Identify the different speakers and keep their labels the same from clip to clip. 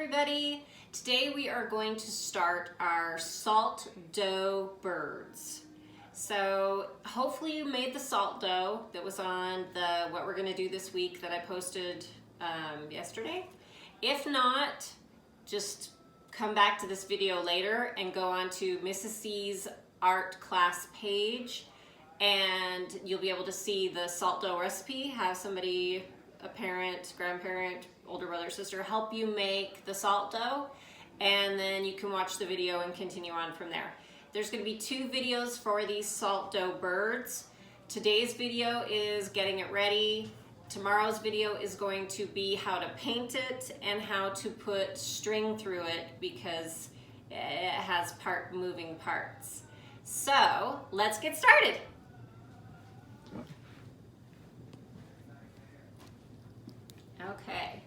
Speaker 1: everybody. Today we are going to start our salt dough birds. So hopefully you made the salt dough that was on the what we're going to do this week that I posted yesterday. If not, just come back to this video later and go on to Mrs. C's art class page and you'll be able to see the salt dough recipe. Have somebody, a parent, grandparent, older brother, sister, help you make the salt dough, and then you can watch the video and continue on from there. There's going to be 2 videos for these salt dough birds. Today's video is getting it ready. Tomorrow's video is going to be how to paint it and how to put string through it because it has moving parts. So let's get started. Okay,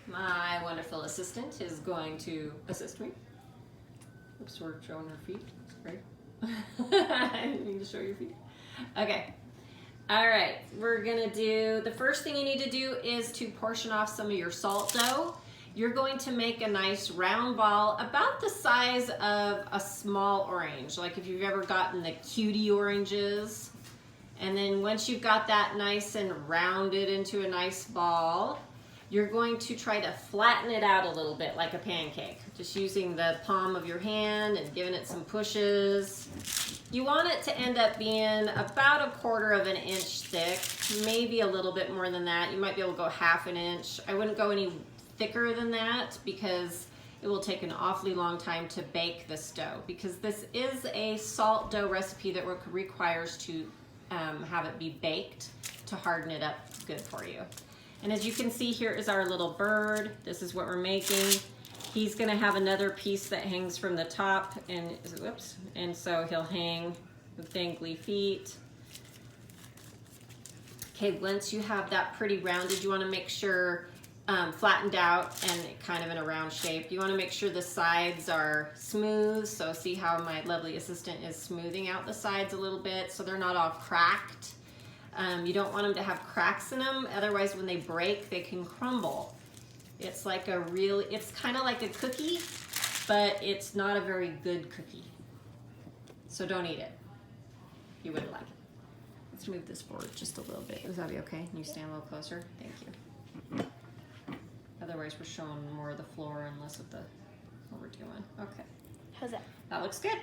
Speaker 1: my wonderful assistant is going to assist me. Oops, we're showing her feet. Sorry. I didn't mean to show your feet. Okay. All right, we're gonna do, the first thing you need to do is to portion off some of your salt dough. You're going to make a nice round ball about the size of a small orange, like if you've ever gotten the cutie oranges. And then once you've got that nice and rounded into a nice ball, you're going to try to flatten it out a little bit like a pancake, just using the palm of your hand and giving it some pushes. You want it to end up being about 1/4 inch thick, maybe a little bit more than that. You might be able to go 1/2 inch. I wouldn't go any thicker than that because it will take an awfully long time to bake this dough, because this is a salt dough recipe that requires to have it be baked to harden it up good for you. And as you can see, here is our little bird. This is what we're making. He's gonna have another piece that hangs from the top, and whoops, and so he'll hang with dangly feet. Okay, once you have that pretty rounded, you wanna make sure flattened out and kind of in a round shape. You wanna make sure the sides are smooth. So see how my lovely assistant is smoothing out the sides a little bit so they're not all cracked. You don't want them to have cracks in them, otherwise when they break, they can crumble. It's like it's kind of like a cookie, but it's not a very good cookie. So don't eat it. You wouldn't like it. Let's move this forward just a little bit. Does that be okay? Can you stand a little closer? Thank you. Otherwise we're showing more of the floor and less of what we're doing. Okay.
Speaker 2: How's that?
Speaker 1: That looks good.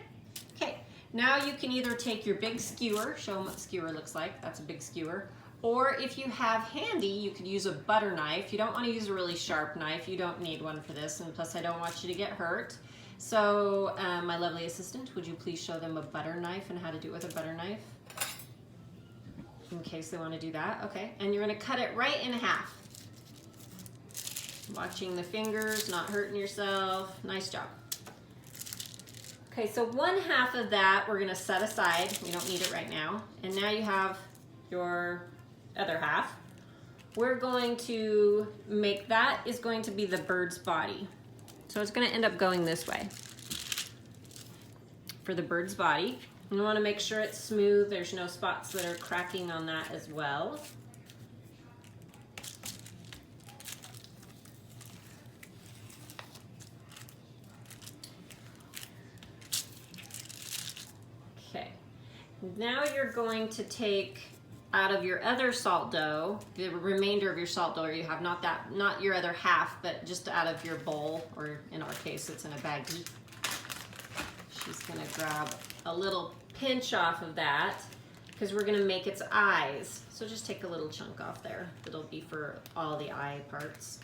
Speaker 1: Okay. Now you can either take your big skewer, show them what the skewer looks like, that's a big skewer, or if you have handy, you could use a butter knife. You don't want to use a really sharp knife, you don't need one for this, and plus I don't want you to get hurt. So my lovely assistant, would you please show them a butter knife and how to do it with a butter knife? In case they want to do that, okay. And you're going to cut it right in half. Watching the fingers, not hurting yourself, nice job. Okay, so 1/2 of that we're gonna set aside. We don't need it right now. And now you have your other half. We're going to make, that is going to be the bird's body. So it's gonna end up going this way. For the bird's body, you wanna make sure it's smooth. There's no spots that are cracking on that as well. Now you're going to take out of your other salt dough, the remainder of your salt dough, or you have not your other half, but just out of your bowl, or in our case, it's in a baggie. She's gonna grab a little pinch off of that because we're gonna make its eyes. So just take a little chunk off there. It'll be for all the eye parts.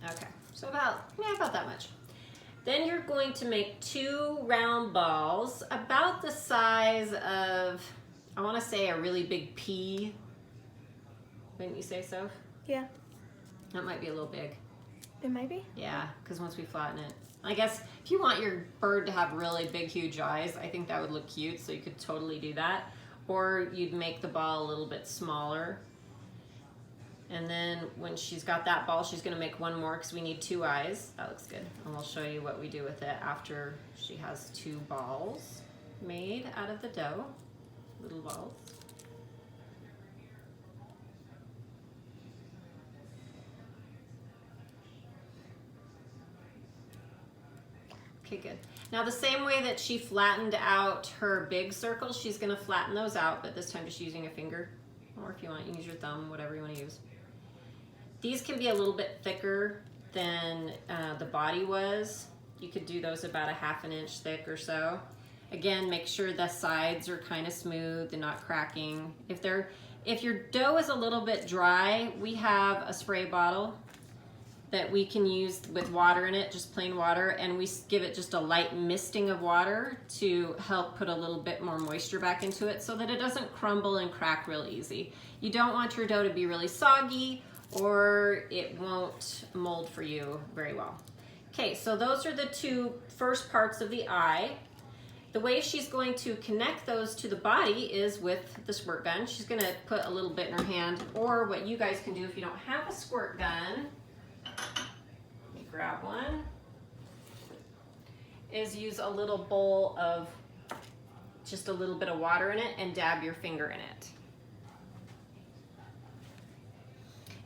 Speaker 1: Okay, so about that much. Then you're going to make 2 round balls about the size of, I want to say, a really big pea. Wouldn't you say so?
Speaker 2: Yeah.
Speaker 1: That might be a little big.
Speaker 2: It might be?
Speaker 1: Yeah, because once we flatten it. I guess if you want your bird to have really big, huge eyes, I think that would look cute, so you could totally do that. Or you'd make the ball a little bit smaller. And then when she's got that ball, she's gonna make 1 more because we need 2 eyes. That looks good. And we'll show you what we do with it after she has 2 balls made out of the dough, little balls. Okay, good. Now the same way that she flattened out her big circles, she's gonna flatten those out, but this time just using a finger. Or if you want, you can use your thumb, whatever you wanna use. These can be a little bit thicker than the body was. You could do those about a ½ inch thick or so. Again, make sure the sides are kind of smooth and not cracking. If your dough is a little bit dry, we have a spray bottle that we can use with water in it, just plain water, and we give it just a light misting of water to help put a little bit more moisture back into it so that it doesn't crumble and crack real easy. You don't want your dough to be really soggy or it won't mold for you very well. Okay, so those are the two first parts of the eye. The way she's going to connect those to the body is with the squirt gun. She's gonna put a little bit in her hand, or what you guys can do if you don't have a squirt gun, let me grab one, is use a little bowl of just a little bit of water in it and dab your finger in it.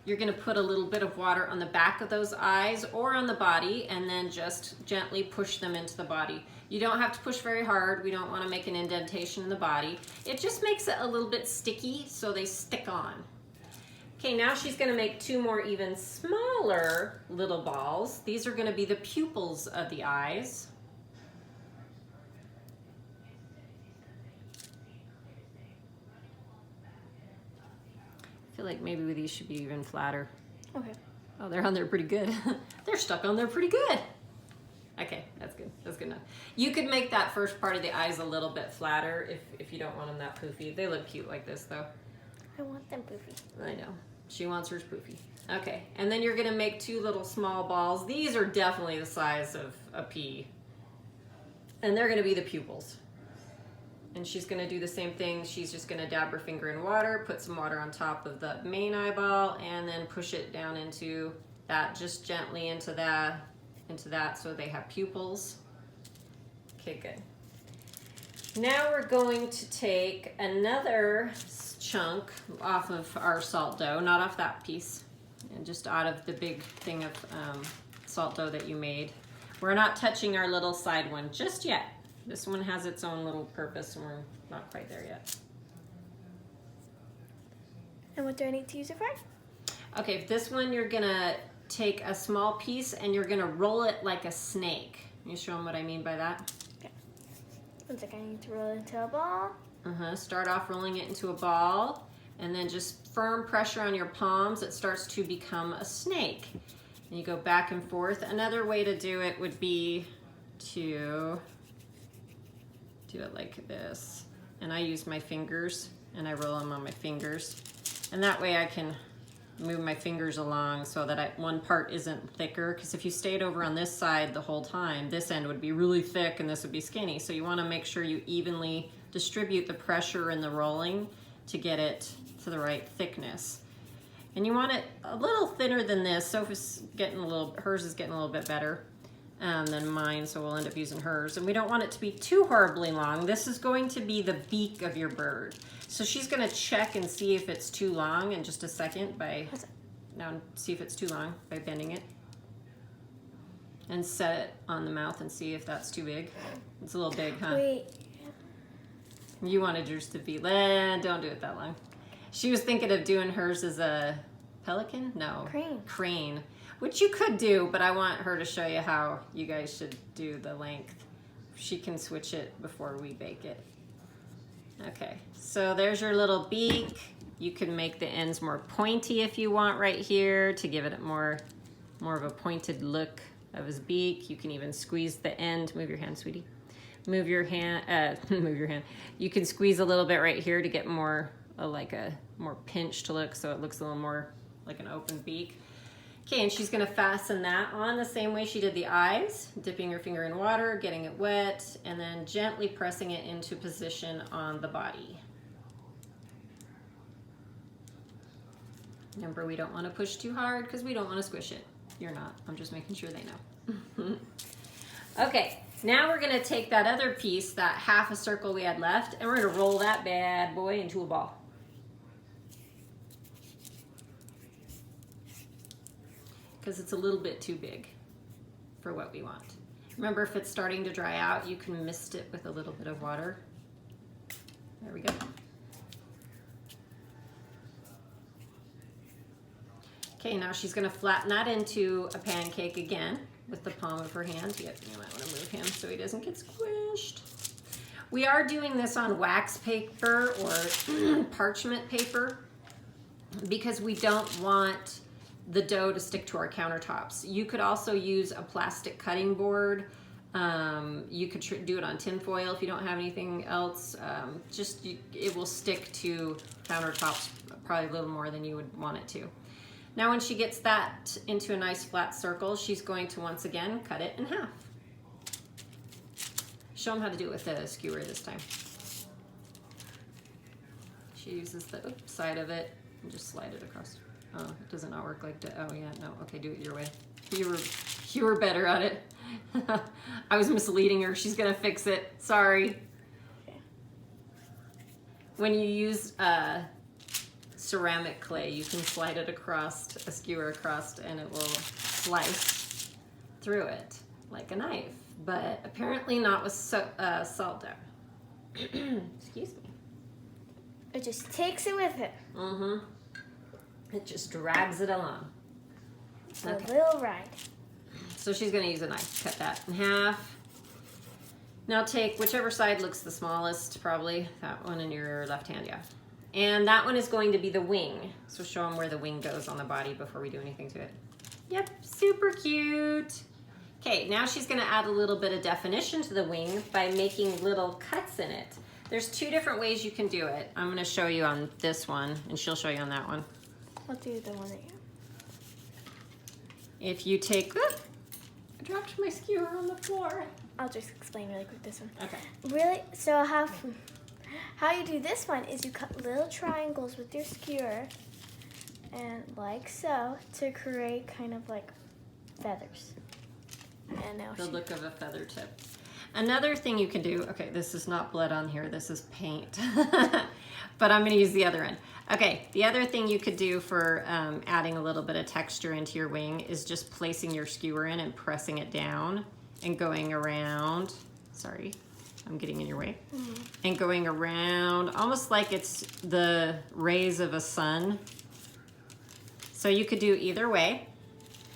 Speaker 1: You're gonna put a little bit of water on the back of those eyes or on the body and then just gently push them into the body. You don't have to push very hard. We don't wanna make an indentation in the body. It just makes it a little bit sticky so they stick on. Okay, now she's gonna make two more even smaller little balls. These are gonna be the pupils of the eyes. I feel like maybe these should be even flatter.
Speaker 2: Okay.
Speaker 1: Oh, they're on there pretty good. They're stuck on there pretty good. Okay, that's good. That's good enough. You could make that first part of the eyes a little bit flatter if you don't want them that poofy. They look cute like this though.
Speaker 2: I want them poofy.
Speaker 1: I know. She wants hers poofy. Okay, and then you're gonna make two little small balls. These are definitely the size of a pea. And they're gonna be the pupils. And she's gonna do the same thing. She's just gonna dab her finger in water, put some water on top of the main eyeball, and then push it down into that, just gently into that so they have pupils. Okay, good. Now we're going to take another chunk off of our salt dough, not off that piece, and just out of the big thing of salt dough that you made. We're not touching our little side one just yet. This one has its own little purpose and we're not quite there yet.
Speaker 2: And what do I need to use it for?
Speaker 1: Okay, this one you're gonna take a small piece and you're gonna roll it like a snake. Can you show them what I mean by that?
Speaker 2: Okay. 1 second, I need to roll it into a ball.
Speaker 1: Start off rolling it into a ball and then just firm pressure on your palms. It starts to become a snake. And you go back and forth. Another way to do it would be to do it like this. And I use my fingers and I roll them on my fingers. And that way I can move my fingers along so that one part isn't thicker, because if you stayed over on this side the whole time, this end would be really thick and this would be skinny. So you want to make sure you evenly distribute the pressure in the rolling to get it to the right thickness. And you want it a little thinner than this. Sophie's getting hers is getting a little bit better than mine, so we'll end up using hers. And we don't want it to be too horribly long. This is going to be the beak of your bird. So she's gonna check and see if it's too long in just a second see if it's too long by bending it. And set it on the mouth and see if that's too big. It's a little big, huh?
Speaker 2: Wait.
Speaker 1: You wanted yours to be, don't do it that long. She was thinking of doing hers as a pelican? No. Crane. Which you could do, but I want her to show you how you guys should do the length. She can switch it before we bake it. Okay, so there's your little beak. You can make the ends more pointy if you want right here to give it more of a pointed look of his beak. You can even squeeze the end. Move your hand, sweetie. Move your hand, move your hand. You can squeeze a little bit right here to get more like a more pinched look so it looks a little more like an open beak. Okay, and she's gonna fasten that on the same way she did the eyes, dipping her finger in water, getting it wet, and then gently pressing it into position on the body. Remember, we don't wanna push too hard because we don't wanna squish it. You're not, I'm just making sure they know. Okay, now we're gonna take that other piece, that half a circle we had left, and we're gonna roll that bad boy into a ball. Because it's a little bit too big for what we want. Remember, if it's starting to dry out, you can mist it with a little bit of water. There we go. Okay, now she's gonna flatten that into a pancake again with the palm of her hand. Yep, you might wanna move him so he doesn't get squished. We are doing this on wax paper or parchment paper because we don't want the dough to stick to our countertops. You could also use a plastic cutting board. You could do it on tin foil if you don't have anything else. It will stick to countertops probably a little more than you would want it to. Now when she gets that into a nice flat circle, she's going to once again cut it in half. Show them how to do it with a skewer this time. She uses the side of it and just slide it across. Oh, it does not work like that. Oh yeah, no, okay, do it your way. You were better at it. I was misleading her. She's gonna fix it. Sorry. Okay. When you use ceramic clay, you can slide it across, a skewer across, and it will slice through it like a knife, but apparently not with salt dough. Excuse me.
Speaker 2: It just takes it with it.
Speaker 1: Mm-hmm. It just drags it along.
Speaker 2: It's a little ride.
Speaker 1: So she's gonna use a knife, cut that in half. Now take whichever side looks the smallest, probably that one in your left hand, yeah. And that one is going to be the wing. So show them where the wing goes on the body before we do anything to it. Yep, super cute. Okay, now she's gonna add a little bit of definition to the wing by making little cuts in it. There's two different ways you can do it. I'm gonna show you on this one, and she'll show you on that one.
Speaker 2: I'll do the one that you.
Speaker 1: If you take, I dropped my skewer on the floor.
Speaker 2: I'll just explain really quick this one.
Speaker 1: Okay.
Speaker 2: Really, so how you do this one is you cut little triangles with your skewer, and like so, to create kind of like feathers. And now
Speaker 1: The look of a feather tip. Another thing you can do, okay, this is not blood on here, this is paint, but I'm gonna use the other end. Okay, the other thing you could do for adding a little bit of texture into your wing is just placing your skewer in and pressing it down and going around, sorry, I'm getting in your way, and going around almost like it's the rays of a sun. So you could do either way.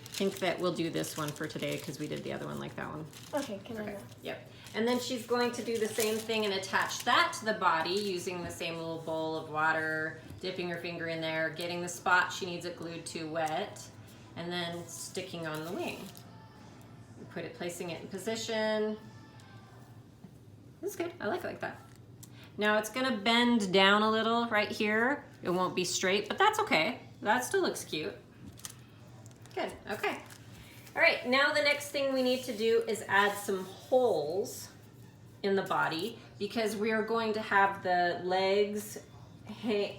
Speaker 1: I think that we'll do this one for today because we did the other one like that one.
Speaker 2: Okay, can I go?
Speaker 1: Yep. And then she's going to do the same thing and attach that to the body using the same little bowl of water, dipping her finger in there, getting the spot she needs it glued to wet, and then sticking on the wing. Placing it in position. That's good. I like it like that. Now it's gonna bend down a little right here. It won't be straight, but that's okay. That still looks cute. Good, okay. All right, now the next thing we need to do is add some holes in the body because we are going to have the legs, the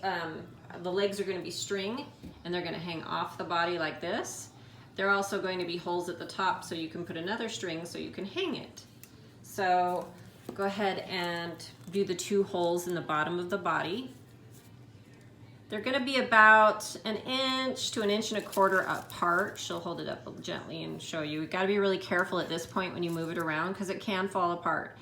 Speaker 1: legs are gonna be string and they're gonna hang off the body like this. There are also going to be holes at the top so you can put another string so you can hang it. So go ahead and do the 2 holes in the bottom of the body. They're gonna be about 1 inch to 1.25 inches apart. She'll hold it up gently and show you. You've gotta be really careful at this point when you move it around because it can fall apart.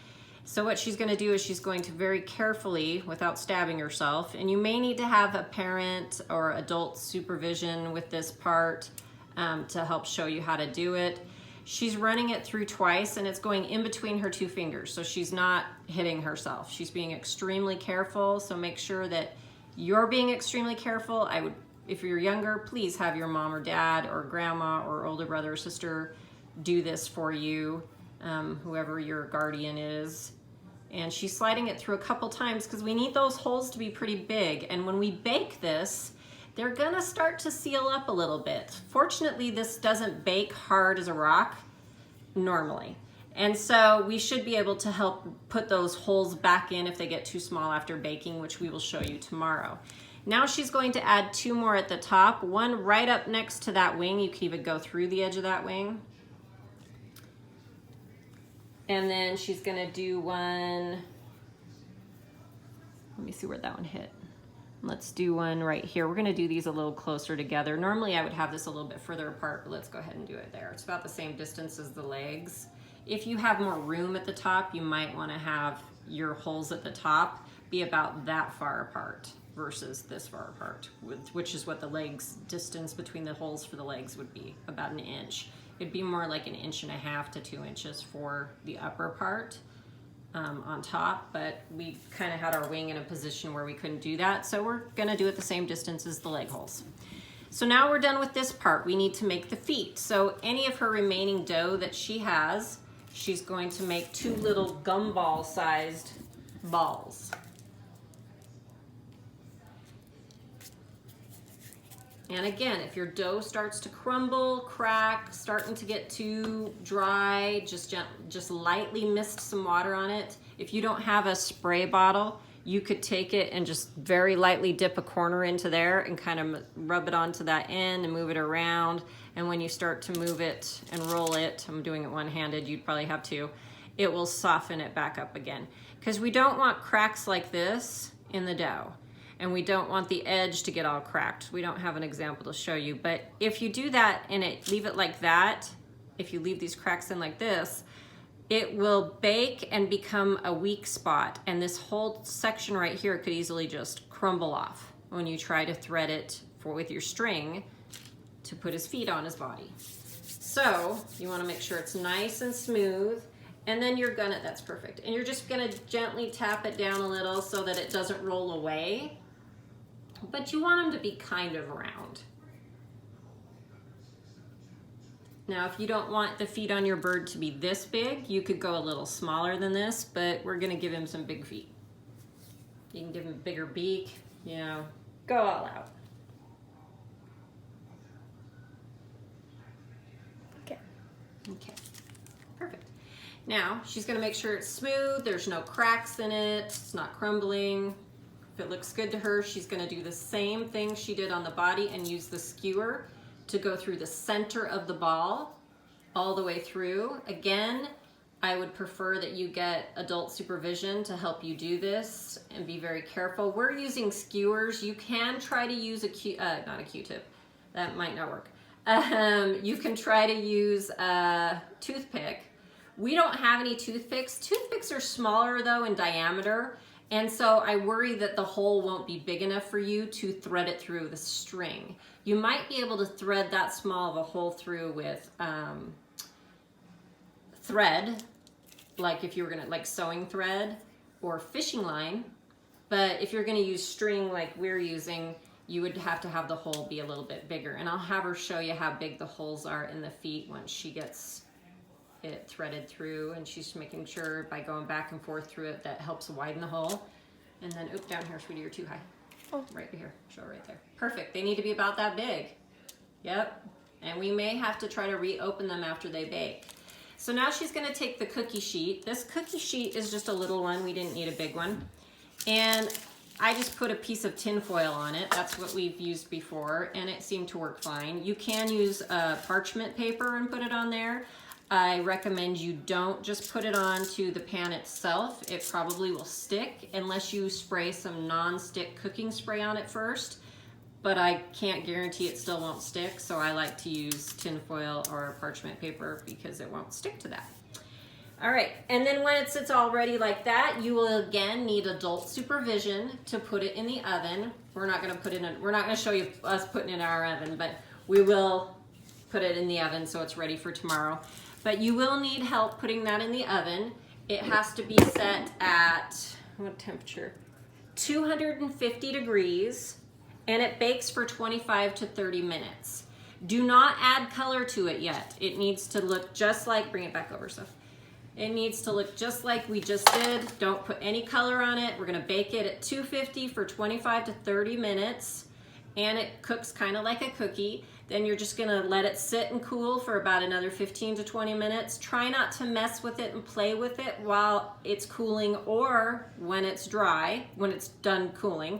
Speaker 1: So what she's gonna do is she's going to very carefully, without stabbing herself, and you may need to have a parent or adult supervision with this part to help show you how to do it. She's running it through twice and it's going in between her 2 fingers. So she's not hitting herself. She's being extremely careful. So make sure that you're being extremely careful. I would, if you're younger, please have your mom or dad or grandma or older brother or sister do this for you, whoever your guardian is. And she's sliding it through a couple times because we need those holes to be pretty big. And when we bake this, they're gonna start to seal up a little bit. Fortunately, this doesn't bake hard as a rock normally. And so we should be able to help put those holes back in if they get too small after baking, which we will show you tomorrow. Now she's going to add 2 more at the top, one right up next to that wing. You can even go through the edge of that wing. And then she's gonna do one, let me see where that one hit. Let's do one right here. We're gonna do these a little closer together. Normally I would have this a little bit further apart, but let's go ahead and do it there. It's about the same distance as the legs. If you have more room at the top, you might want to have your holes at the top be about that far apart versus this far apart, which is what the legs distance between the holes for the legs would be, about an inch. It'd be more like 1.5 inches to 2 inches for the upper part on top, but we kind of had our wing in a position where we couldn't do that, so we're gonna do it the same distance as the leg holes. So now we're done with this part. We need to make the feet. So any of her remaining dough that she has, she's going to make 2 little gumball sized balls. And again, if your dough starts to crumble, crack, starting to get too dry, just lightly mist some water on it. If you don't have a spray bottle, you could take it and just very lightly dip a corner into there and kind of rub it onto that end and move it around. And when you start to move it and roll it, I'm doing it one-handed, you'd probably have to, it will soften it back up again. Because we don't want cracks like this in the dough. And we don't want the edge to get all cracked. We don't have an example to show you, but if you do that and leave it like that, if you leave these cracks in like this, it will bake and become a weak spot, and this whole section right here could easily just crumble off when you try to thread it with your string to put his feet on his body. So you want to make sure it's nice and smooth, and then that's perfect, and you're just gonna gently tap it down a little so that it doesn't roll away, but you want them to be kind of round. Now, if you don't want the feet on your bird to be this big, you could go a little smaller than this, but we're gonna give him some big feet. You can give him a bigger beak, you know, go all out.
Speaker 2: Okay.
Speaker 1: Okay, perfect. Now, she's gonna make sure it's smooth, there's no cracks in it, it's not crumbling. If it looks good to her, she's gonna do the same thing she did on the body and use the skewer to go through the center of the ball all the way through. Again, I would prefer that you get adult supervision to help you do this and be very careful. We're using skewers. You can try to use not a Q-tip, that might not work. You can try to use a toothpick. We don't have any toothpicks. Toothpicks are smaller though in diameter, and so I worry that the hole won't be big enough for you to thread it through the string. You might be able to thread that small of a hole through with thread, like if you were gonna, like sewing thread or fishing line, but if you're gonna use string like we're using, you would have to have the hole be a little bit bigger. And I'll have her show you how big the holes are in the feet once she gets it threaded through, and she's making sure by going back and forth through it that helps widen the hole. And then, oop, down here, sweetie, you're too high. Oh, right here, show right there. Perfect, they need to be about that big. Yep, and we may have to try to reopen them after they bake. So now she's gonna take the cookie sheet. This cookie sheet is just a little one, we didn't need a big one. And I just put a piece of tin foil on it. That's what we've used before, and it seemed to work fine. You can use parchment paper and put it on there. I recommend you don't just put it onto the pan itself. It probably will stick unless you spray some non-stick cooking spray on it first, but I can't guarantee it still won't stick, so I like to use tin foil or parchment paper because it won't stick to that. All right, and then when it sits all ready like that, you will again need adult supervision to put it in the oven. We're not gonna show you us putting it in our oven, but we will put it in the oven so it's ready for tomorrow. But you will need help putting that in the oven. It has to be set at, what temperature? 250 degrees, and it bakes for 25 to 30 minutes. Do not add color to it yet. It needs to look just like, bring it back over, Soph. It needs to look just like we just did. Don't put any color on it. We're gonna bake it at 250 for 25 to 30 minutes, and it cooks kind of like a cookie. Then you're just gonna let it sit and cool for about another 15 to 20 minutes. Try not to mess with it and play with it while it's cooling or when it's dry, when it's done cooling,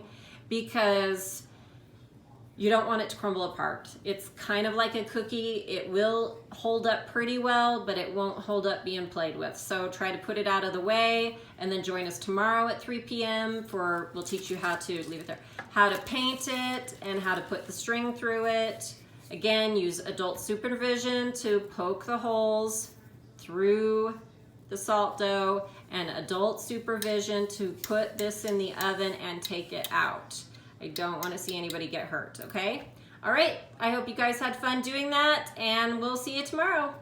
Speaker 1: because you don't want it to crumble apart. It's kind of like a cookie. It will hold up pretty well, but it won't hold up being played with. So try to put it out of the way, and then join us tomorrow at 3 p.m. we'll teach you how to, leave it there, how to paint it and how to put the string through it. Again, use adult supervision to poke the holes through the salt dough and adult supervision to put this in the oven and take it out. I don't want to see anybody get hurt, okay? All right, I hope you guys had fun doing that, and we'll see you tomorrow.